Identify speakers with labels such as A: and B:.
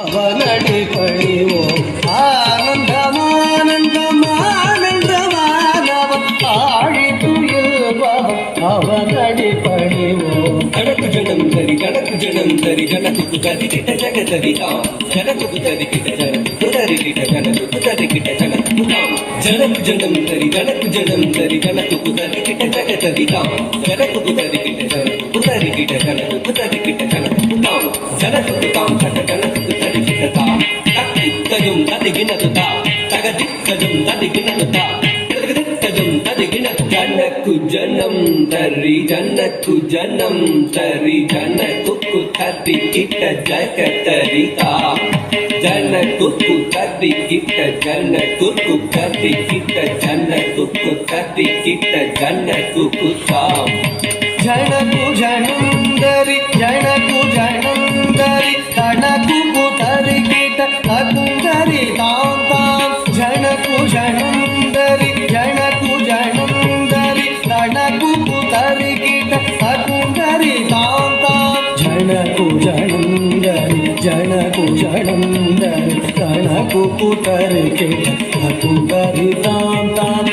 A: அவனடி பணிவோம் ஆனந்தமானந்தமானந்தமானவன் ஆழி துயில்பவன் அவனடி பணிவோம்
B: கணக்கு ஜனம் தரி கணக்கு ஜனம் தரி ஜனத்துக்கு தரிக்கிட்ட ஜகதரிதாம் ஜனத்துக்கு தரிக்கிட்ட ஜனத்துக்கு தரிக்கிட்ட ஜனத்துக்கு தரிக்கிட்ட ஜனத்துக்குதாம் ஜனக்கு ஜனம் தரி கணக்கு ஜனம் தரி ஜனத்துக்கு தரிக்கிட்ட ஜகதரிதாம் ஜனத்துக்கு தரிக்கிட்ட ஜனத்துக்கு தரிக்கிட்ட ஜனத்துக்கு தரிக்கிட்ட ஜனத்துக்குதாம் ஜனத்துக்கு தாம் கட்ட ஜனத்துக்கு தரிக்கிட்ட தாம் தத்தித்தஜும் ததிகினதுதா தகதித்தஜும் ததிகினதுதா ಜನಕು ಜನಂ ತರಿ ಜನಕು ಜನಂ ತರಿ ಜನಕು ತರಿ ಕಿಟ್ಟ ಜಗತರಿತ ಜನಕು ತರಿ ಕಿಟ್ಟ ಜನಕು ತರಿ ಕಿಟ್ಟ ಜನಕು ತರಿ ಕಿಟ್ಟ ಜನಕು ತಾಂ
A: ಜನಕು ಜನಂದರಿ ಜನಕು ಜನಂದರಿ ತನಕು ತರಿ ಕಿಟ್ಟ ತಕುಂದರಿ ತಾಂ ತಾಂ ಜನಕು ಜನಂದರಿ ಜನಕು ಜನಂದರಿ ತನಕು ತರಿಗಿಟ ತಕುಂದರಿ ತಾಂ ತಾಂ ಜನಕು ಜನಂದರಿ ಜನಕು ಜನಂದರಿ ತನಕು ತರಿಗಿಟ ತಕುಂದರಿ ತಾಂ ತಾಂ